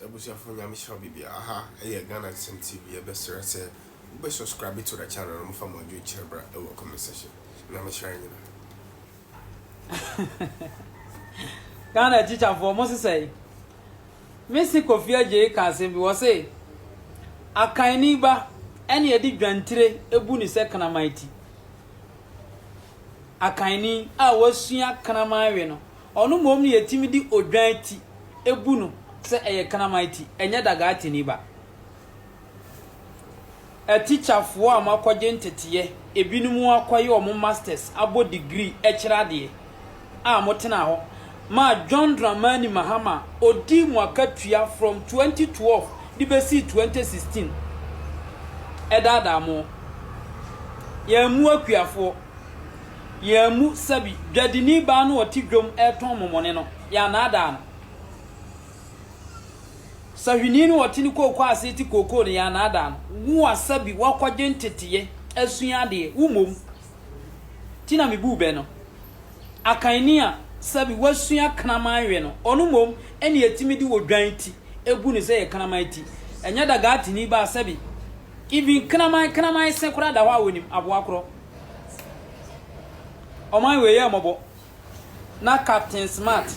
Abusiafo nyame sha bibia aha Ghana Ashanti TV best say be subscribe to the channel no fa modwe chebra e wo comment section nyame sha nyina Ghana teacher for mo say Messi Kofi AY3ka say bi wo say akanni ba ene ye di dwantire ebu ni se kana mighty akanni a wasua kana manwe no onu mom ni yetimi di odwan ti ebu no se eye kana mighty enye daga atini ba a teacher for amakoje ntetiye ebinumu akoye omo masters abo degree ekirade a motena ho ma John Dramani Mahama odi mwakatua from 2012 di besi 2016 edada mo yemu akuafo yemu sabi dwadini ba no otidwom eton momone no ya na ada no sahwini no otini kokko aseti kokko ne ya na ada no wo asabi wakwaje ntetiye asua de wumom tina mebu be no akanni a sabi wasua kanamanwe no onu mom ene yetimi di wodwan ti ebu ne se ye kanaman ti enya daga atini ba sabi even kanaman se kura da ho awonim aboakro oman we ye mobo na Captain Smart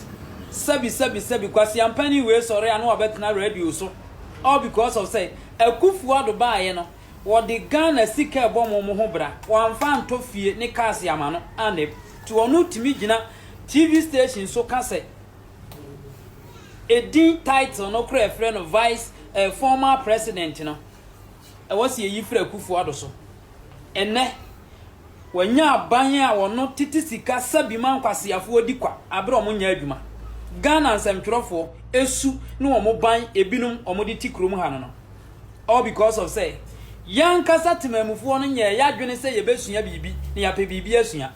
sabi kwasi ampani we sori anu abetna radio so all because of say akufu ado ba ye no wo de Ghana sika ebo mo ho bra wamfa ntofie ne kasi amano anep to onu timi gina TV station so ka say edin title no kra friend of vice former president no e was ye yifra akufu ado so enne wanya abanya wono titi sika sabi man kwase afo odikwa abre omo nya adwuma Ghana nsemtwerofo esu ne omo ban ebinum omo di tikrom ha no all because of say yankasa temamufo no nya ya dwene say yebesua bibi ne ya pe bibi asua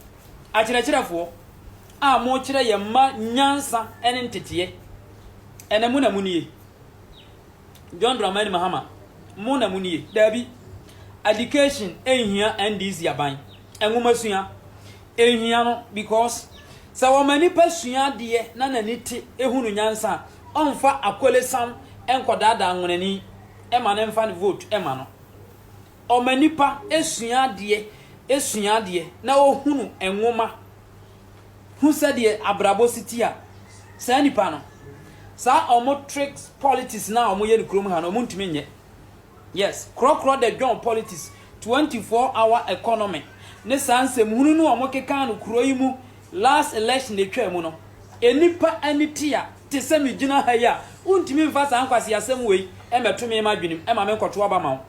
akyerɛkyerɛfo a mo kyerɛ ye ma nyansa ene ntetiye ene mu na munie John Dramani Mahama mu na munie dabi education ehia NDC aban enwoma sua ehia no because sa wo mani pasua de na naniti ehunu nyansa onfa akolesam enkodada anwonani ema ne mfa ne vote ema no o manipa esua de na ohunu enwoma hu sade abrabo sitia sa nipa no sa omo tricks politics na omo ye ne krom ha no omo ntimi nye yes krokro the John politics 24-hour economy ne sansem hunu no omo keka no kuro yi mu last election de twa mu no enipa anitia te se mi gina ha ya untimi mfa sa ankwase asem wei emetome ma dwenim ema me nkoto aba ma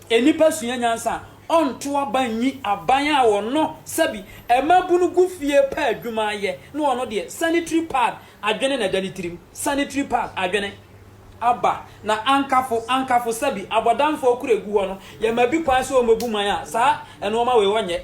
enipa sua nyansa onto abanyi aban a wono sabi emabunu gufie pa adwuma ye no wono de sanitary pad adwene na danitrim sanitary pad adwene aba na ankafo sabi abodamfo okuregu ho no ye mabi kwan so omabu man a sa eno ma we wonye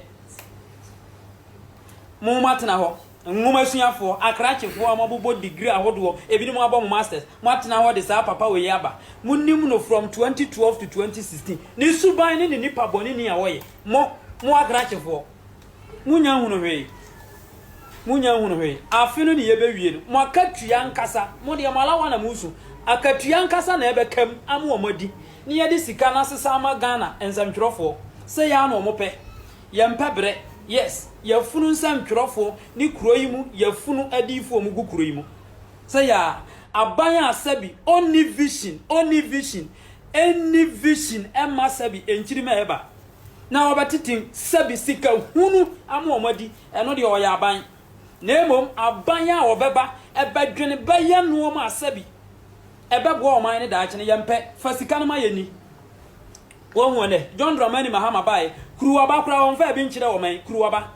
mo matena ho nwoma suafo akrachefo amabobo degree ahodo ebi mo abo masters matena ho de sa papa we yaba munnim no from 2012 to 2016 ni suban ni nipa boni ni awoye mo akrachefo munya hunu hwe afinu ni yebewie no mo akatua nkasa mo de malawa na musu akatua nkasa na ebekam amu omodi ni ye de sika na sesa ama Ghana ensantwerofo se ya no mo pe ye mpabre yes yafunu nsantwerofo ni kuroyimu yafunu adifo mu gukuroyimu se ya abanya asabi only vision any vision emma sabi enchirima eba na obatitin sabi sika hunu amu omodi eno de oya aban na emom abanya obeba ebadwene baya no ma asabi ebebo oman ne daakye ne yempe fasika no ma yeni wo ne John Dramani Mahama bae kuruwaba kura wonfa bi nkyere oman kuruwaba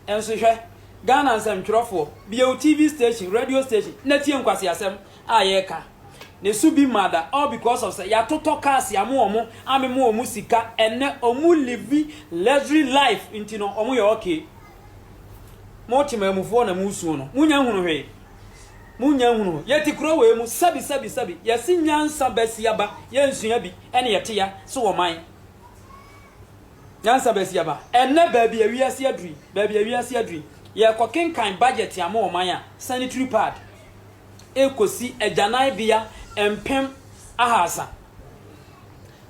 enso hwe Ghana nsemtwerofo bio TV station radio station na tie nkwase asem AY3ka ne subi mada all because of say ya toto cars ya mo omo amemo omu sika enne omu live luxury life intino omu ye okay mo timamufo na musuo no munya hunu yeti kuro we mu sabi yesi nyansa besiaba yensua bi ene yete ya so wo man nyansa besiaba enne baabi awiase adui ye kokenkan budget ya mo man a sanitary pad ekosi ejanai bia empem ahasa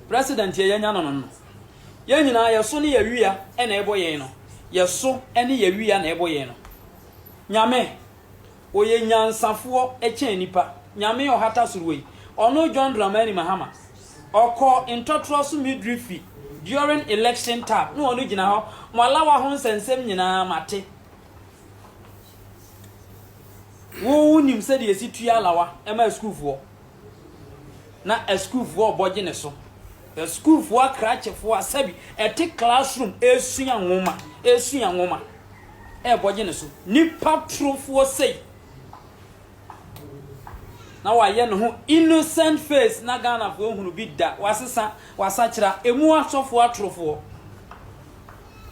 president ye nya no ye nyina ye so ne ye wia e na ebo ye no ye so ene ye wia na ebo ye no nyame oye nyansafo e chen nipa nyame ohata suruwe ono John Dramani Mahama oko intotro midwifery during election time no ono gina ho malawa ho nsensem nyina mate wo nim se de esitua lawa e ma school fo na a school fo boje ne so a school fo akrache fo asabi e te classroom esua nwoma e boje ne so ni patro fo sei na wa ye no ho innocent face na Ghana fo hunu bi da wasesa wasachira emu asofo atrofo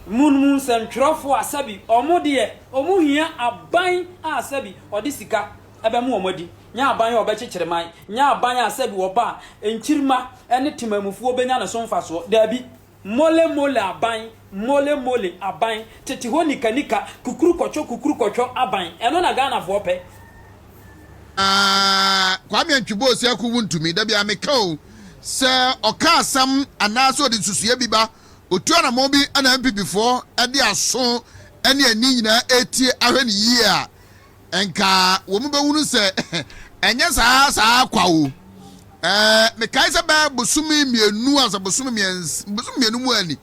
mun sentrofo asabi omode omu hia aban asabi odi sika ebemu omodi nya aban obechekere man nya aban asabi oba enchirima ene timamufu obenya ne so mfaso dabi mole aban tete ho nika kukuru kocho aban eno na Ghana fo pe kwame ntwibo se akuwu ntumi da bia meka o se oka asam anaso de susuye biba otua na mo bi ana mp before ade aso ene ani nyina etie ahwe ne yi a enka wo mu bewunu se enye saa kwa o mekai se ba bosumi mienu asa bosumi mienu mu ani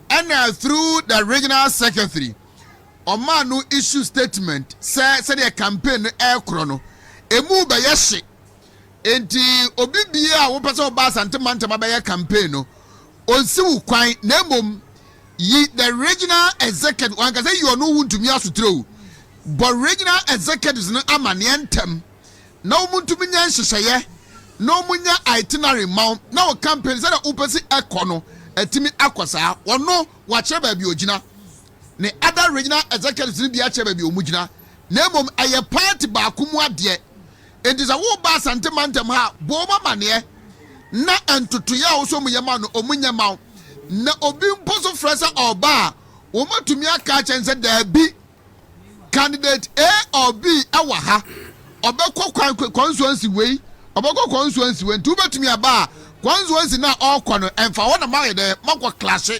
and through the regional secretary omanu issue statement say the campaign ekro no emu ba yehye enti obi bia wo pese oba Asante mantama ba ye campaign no onsi wu kwan na mom yi the regional executive one can say you no wuntumi asotro but regional executives no amane entem na omuntumi nya nhyehyeye na omunya itinerary mount na o campaign say the upesi ekono atimi akosa wono wa che ba bi ogina ne other regional executives ni bia che ba bi omugina na mom aye party ba kumu ade enti za wo ba Asante mantem ha bo mane na antutuya wo so muyema no omunya maw na obi mposo fresa oba wo matumi aka chense da bi candidate A or B awa ha obekọ constituency wey obekọ constituency wey ntu betumi aba constituency na okọ no emfa wo na ma de makọ clash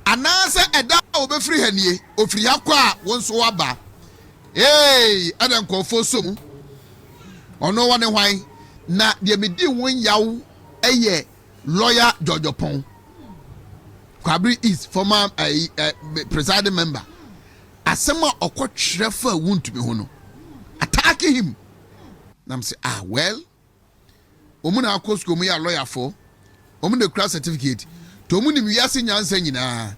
anase eda obefiri hanie ofiri akọ a wo nso aba ada nkofo som ono wane hwan na de medi won yaw eye lawyer George Pon Kwabri is former presiding member asema okotwere fa wuntumi ho no attack him nam say well omu na akosko mu ya lawyer for omu na kura certificate to omu ni wiase nyansa nyina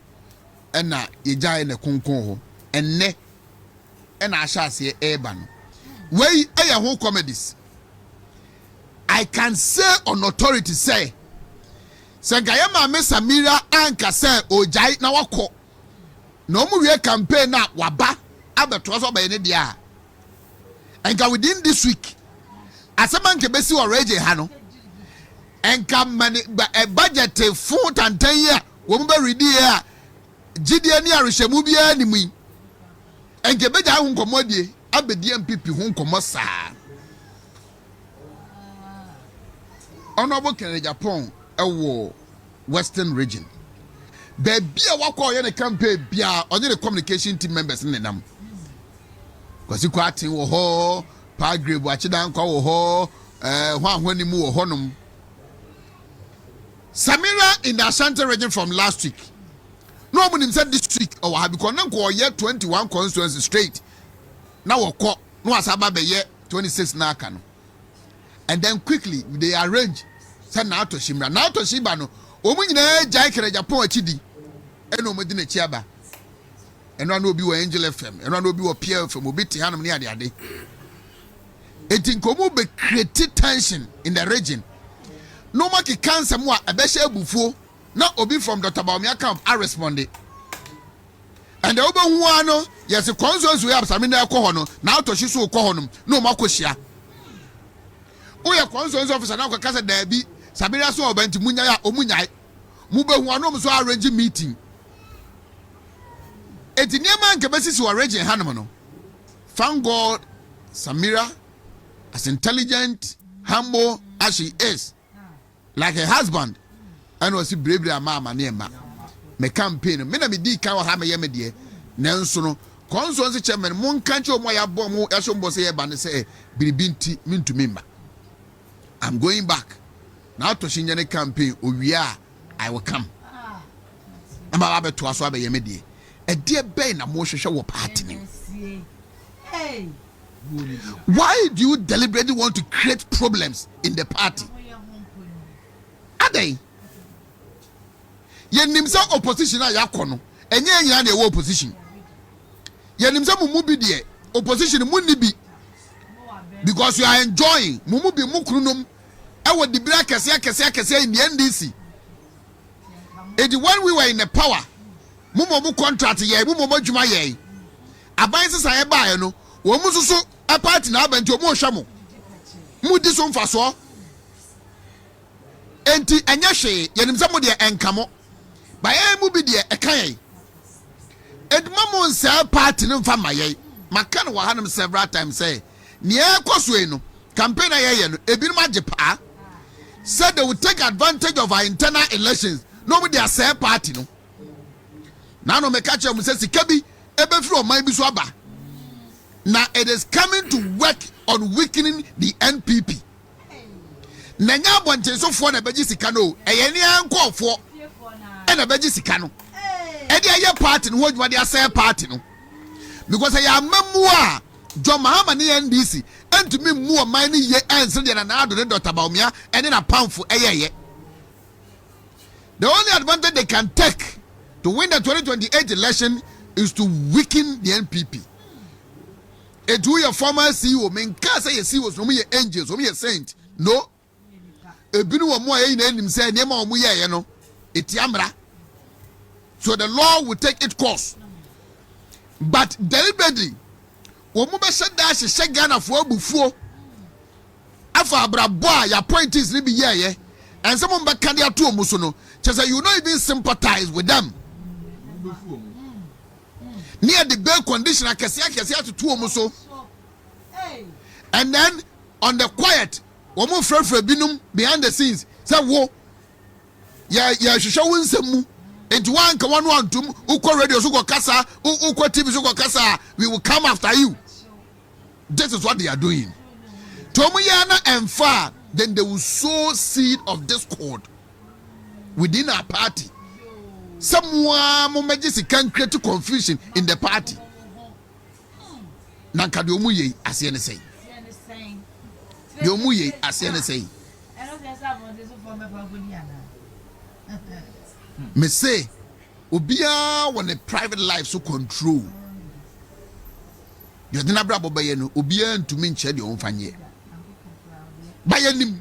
ena yegyae na konkon ho enne ena ahyase eba no wey eye ho comedies I can say on authority say Sengayama me Samira anka say ojai na wako no mu we campaign na waba abeto so ba ne dia enka within this week asema nke besi already ha no enka mani budget full tantan ya wo mu ba ready ya gidie ni arehemu bia ni mu enke beja hu nkomodie abedi MPP hu nkomo saa Honorable Kennedy Japan ewo Western region baby a wakọ ye ne campaign bia onye the communication team members ne nam kwasi kwatin wo ho pa grade achida nkwa wo ho hwanhwani mu wo honom Samira in the Ashanti region from last week no one said this week or have because na ko ye 21 constituencies straight na wokọ no asaba be ye 26 na aka no and then quickly they arrange say na to shimra na to shiba no omu nyina jai kere Japan achidi eno mo di na chiaba eno na obi wo Angel FM eno na obi wo Pierre FM obi te hanum ne ade eti nkomo be create tension in the region no make cancer mo a ebehye abufuo na obi from Dr. Baumia camp are responded and the obi hu ano yes consensus we have Samina ekọ ho no na to hye so ekọ ho no no makohia oya consensus officer na kwaka say da bi Samira so obanti munya ya omunyai mu be hu ano so arrange meeting eti niema nke besisi wa region hanom no thank God Samira as intelligent humble as she is, like her husband, and was brave mama near ma. Me campaign, me na me di kan wa ha me ye me de. Nanso no, constituency chairman mon kanche omo ya bom mo yashombo se ye ba ne se biribinti mintumi mba. I'm going back. Now to Shinyane campaign, I will come. I'm about to ask me die. A dear Ben, a more show party. Why do you deliberately want to create problems in the party? Are they? Yenimsa opposition are yakono. And yan the opposition. Yenimsa mumubi die. Opposition munibi. Because you are enjoying mumubi mukrunum. I would the black kese in the NDC. And when we were in the power, mumu contract ye, mumu juma ye. Abayisi sa ye ba ye no, wo mususu a party na abenti omo hwamo. Mu di so mfaso. Enti anya hwe, yenim sa mo de enkamo. Ba ye mu bi de ekan ye. Edma mo nsa party no mfa maye. Maka no wa hanum several times say, ne ekoso e no, campaign aye no, ebinum ajepa. Said they will take advantage of our internal elections. Nobody has said party no. Now no me catch you say sikabi ebe free o man bi so aba. Now it is coming to work on weakening the NPP. Na nya bonche so fo na beji sika no. Eye ni ankofo. E na beji sika no. E dey aye party no wo dey say party no. Because I am memua John Mahama ni NDC and to me more money ye answer than another Dr. Baumia and then a pound for a. The only advantage they can take to win the 2028 election is to weaken the NPP. It do your former CEO, men can't say CEO was from your angels, from your saint. No, a binu more in him say, Nema Muya, no, it's Yamra. So the law will take its course. But deliberately, Omuba said that she said Ghana for before. Afa Abraboa, your point is libi ye, and someone back can to Musono. Chesa, you not even sympathize with them. Near the bail condition, I can see to two Muso. And then on the quiet, Omo Fred Binum behind the scenes, say, whoa, yeah, showing some. And one can one to Uko Radio Suko Kasa, Uko TV Suko Kasa, we will come after you. This is what they are doing. Tomuyana and far, then they will sow seed of discord within our party. Someone can create confusion in the party. Nanka de omuye asiene say. De omuye asiene say. Me say, Obia want a private life so control. You didn't have Bayano, Obia to mean shed your own fanye. Bayanim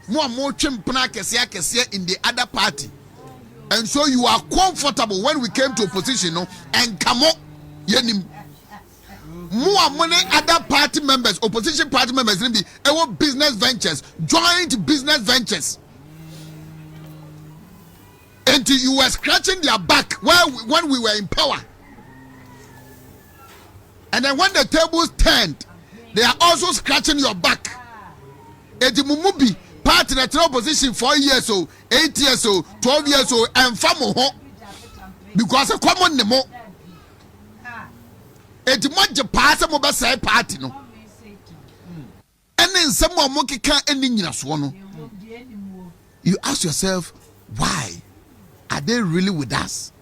more chimpana in the other party. And so you are comfortable when we came to opposition, no, and come on, Yenim. More money, other party members, opposition party members, our business ventures, joint business ventures. Until you were scratching their back when we were in power. And then when the tables turned, they are also scratching your back. Eti mumubi party na opposition 4 years old, 8 years old, 12 years old, and famo ho. Because a common nemo. Eti moje pass mo be say party no. And then someone monkey can ending in a swan. You ask yourself, why? Are they really with us?